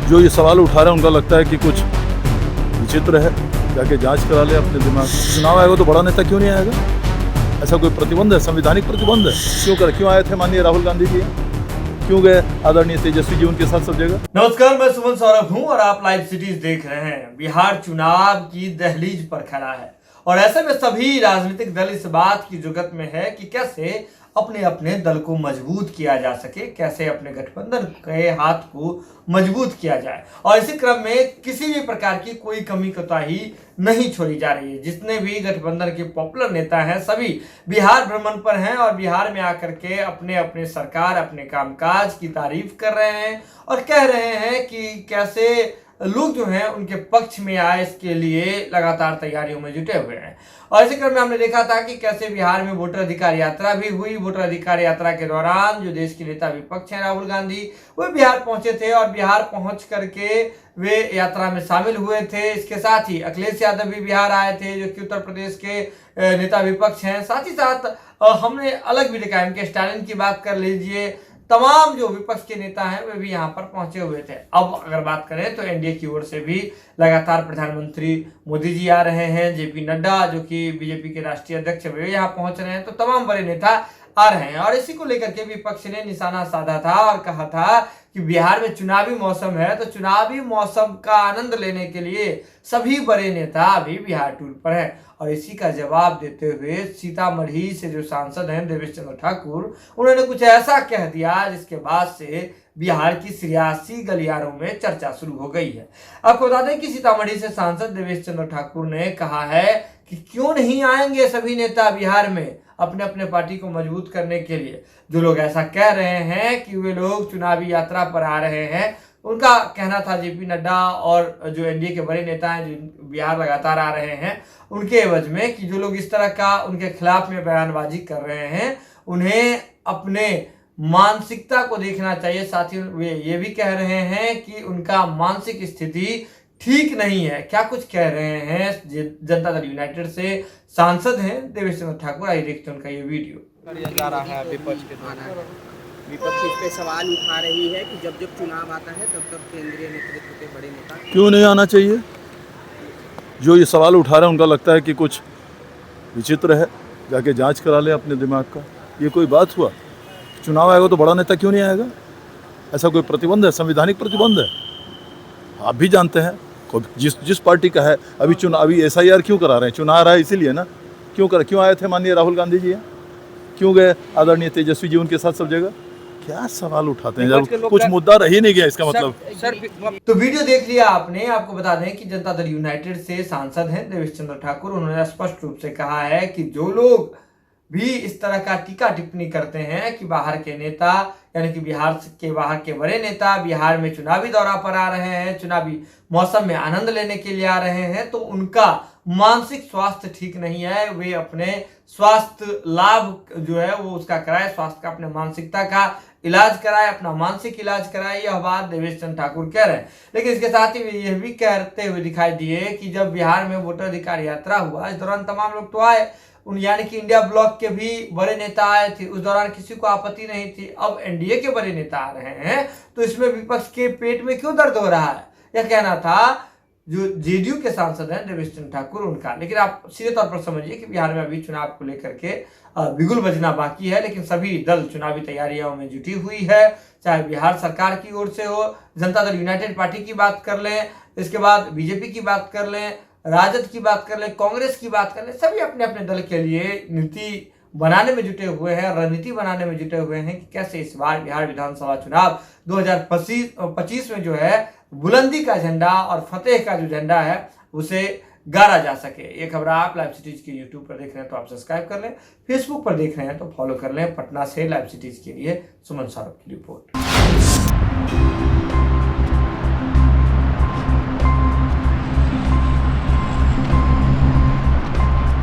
जो ये सवाल उठा रहे हैं उनका लगता है कि कुछ विचित्र है, जाके जांच करा ले अपने दिमाग। चुनाव आएगा तो बड़ा नेता क्यों नहीं आएगा? ऐसा कोई प्रतिबंध है, संवैधानिक प्रतिबंध है? क्यों आए थे माननीय राहुल गांधी जी? क्यों गए आदरणीय तेजस्वी जी उनके साथ सब जगह? नमस्कार, मैं सुमन सौरभ हूं और आप लाइव सिटीज देख रहे हैं। बिहार चुनाव की दहलीज पर खड़ा है और ऐसे में सभी राजनीतिक दल इस बात की जुगत में है कि कैसे अपने अपने दल को मजबूत किया जा सके, कैसे अपने गठबंधन के हाथ को मजबूत किया जाए। और इसी क्रम में किसी भी प्रकार की कोई कमी कोताही नहीं छोड़ी जा रही है। जितने भी गठबंधन के पॉपुलर नेता हैं सभी बिहार भ्रमण पर हैं और बिहार में आकर के अपने अपने सरकार, अपने कामकाज की तारीफ कर रहे हैं और कह रहे हैं कि कैसे लोग जो हैं उनके पक्ष में आए, इसके लिए लगातार तैयारियों में जुटे हुए हैं। और इसी क्रम में हमने देखा था कि कैसे बिहार में वोटर अधिकार यात्रा भी हुई। वोटर अधिकार यात्रा के दौरान जो देश के नेता विपक्ष हैं राहुल गांधी, वो बिहार पहुंचे थे और बिहार पहुंच करके वे यात्रा में शामिल हुए थे। इसके साथ ही अखिलेश यादव भी बिहार आए थे, जो कि उत्तर प्रदेश के नेता विपक्ष हैं। साथ ही साथ हमने अलग भी देखा, एम के स्टालिन की बात कर लीजिए, तमाम जो विपक्ष के नेता हैं वे भी यहाँ पर पहुंचे हुए थे। अब अगर बात करें तो एनडीए की ओर से भी लगातार प्रधानमंत्री मोदी जी आ रहे हैं, जेपी नड्डा जो कि बीजेपी के राष्ट्रीय अध्यक्ष वे यहाँ पहुंच रहे हैं, तो तमाम बड़े नेता आ रहे हैं। और इसी को लेकर के विपक्ष ने निशाना साधा था और कहा था कि बिहार में चुनावी मौसम है, तो चुनावी मौसम का आनंद लेने के लिए सभी बड़े नेता अभी बिहार टूर पर है। और इसी का जवाब देते हुए सीतामढ़ी से जो सांसद हैं देवेश चंद्र ठाकुर, उन्होंने कुछ ऐसा कह दिया जिसके बाद से बिहार की सियासी गलियारों में चर्चा शुरू हो गई है। आपको बता दें कि सीतामढ़ी से सांसद देवेश चंद्र ठाकुर ने कहा है कि क्यों नहीं आएंगे सभी नेता बिहार में अपने अपने पार्टी को मजबूत करने के लिए। जो लोग ऐसा कह रहे हैं कि वे लोग चुनावी यात्रा पर आ रहे हैं, उनका कहना था जेपी नड्डा और जो एनडीए के बड़े नेता हैं जो बिहार लगातार आ रहे हैं, उनके एवज में कि जो लोग इस तरह का उनके खिलाफ में बयानबाजी कर रहे हैं, उन्हें अपने मानसिकता को देखना चाहिए। साथ ही वे ये भी कह रहे हैं कि उनका मानसिक स्थिति ठीक नहीं है। क्या कुछ कह रहे हैं जनता दल यूनाइटेड से सांसद हैं देवेश चंद्र ठाकुर, आइए देखते हैं उनका ये वीडियो। जा रहा है विपक्ष के द्वारा, विपक्ष इस पे सवाल उठा रही है कि जब जब चुनाव आता है तब तब केंद्रीय नेतृत्व के बड़े नेता क्यों नहीं आना चाहिए? जो ये सवाल उठा रहे हैं उनका लगता है कि कुछ विचित्र है, जाके जांच करा ले अपने दिमाग का। ये कोई बात हुआ? चुनाव आएगा तो बड़ा नेता क्यों नहीं आएगा? ऐसा कोई प्रतिबंध है, संवैधानिक प्रतिबंध है? आप भी जानते हैं जिस पार्टी का है। अभी SIR क्यों करा रहे हैं? चुनाव आ रहा है इसीलिए ना। क्यों आए थे माननीय राहुल गांधी जी? क्यों गए आदरणीय तेजस्वी जी उनके साथ सब जगह? क्या सवाल उठाते हैं जब कुछ मुद्दा रह ही नहीं गया इसका मतलब। तो वीडियो देख लिया आपने। आपको बता दें कि जनता दल यूनाइटेड से सांसद हैं देवेश चंद्र ठाकुर, उन्होंने स्पष्ट रूप से कहा है कि जो लोग भी इस तरह का टीका टिप्पणी करते हैं कि बाहर के नेता, यानी कि बिहार के बाहर के बड़े नेता बिहार में चुनावी दौरा पर आ रहे हैं, चुनावी मौसम में आनंद लेने के लिए आ रहे हैं, तो उनका मानसिक स्वास्थ्य ठीक नहीं है। वे अपने स्वास्थ्य लाभ जो है वो उसका कराए, स्वास्थ्य का, अपने मानसिकता का इलाज कराए, अपना मानसिक इलाज कराए। यह बात देवेश चंद्र ठाकुर कह रहे हैं। लेकिन इसके साथ ही वे यह भी कहते हुए दिखाई दिए कि जब बिहार में वोटर अधिकार यात्रा हुआ, इस दौरान तमाम लोग तो आए, यानी कि इंडिया ब्लॉक के भी बड़े नेता आए थे, उस दौरान किसी को आपत्ति नहीं थी। अब एनडीए के बड़े नेता आ रहे हैं तो इसमें विपक्ष के पेट में क्यों दर्द हो रहा है? यह कहना था जो जेडीयू के सांसद हैं देवेश चंद्र ठाकुर उनका। लेकिन आप सीधे तौर पर समझिए कि बिहार में अभी चुनाव को लेकर के बिगुल बजना बाकी है, लेकिन सभी दल चुनावी तैयारियों में जुटी हुई है। चाहे बिहार सरकार की ओर से हो, जनता दल यूनाइटेड पार्टी की बात कर लें, इसके बाद बीजेपी की बात कर लें, राजद की बात कर लें, कांग्रेस की बात कर लें, सभी अपने अपने दल के लिए नीति बनाने में जुटे हुए हैं, रणनीति बनाने में जुटे हुए हैं कि कैसे इस बार बिहार विधानसभा चुनाव 2025 में जो है बुलंदी का झंडा और फतेह का जो झंडा है उसे गाड़ा जा सके। ये खबर आप लाइव सिटीज के यूट्यूब पर देख रहे हैं तो आप सब्सक्राइब कर लें, फेसबुक पर देख रहे हैं तो फॉलो कर लें। पटना से लाइव सिटीज के लिए सुमन सौरभ की रिपोर्ट।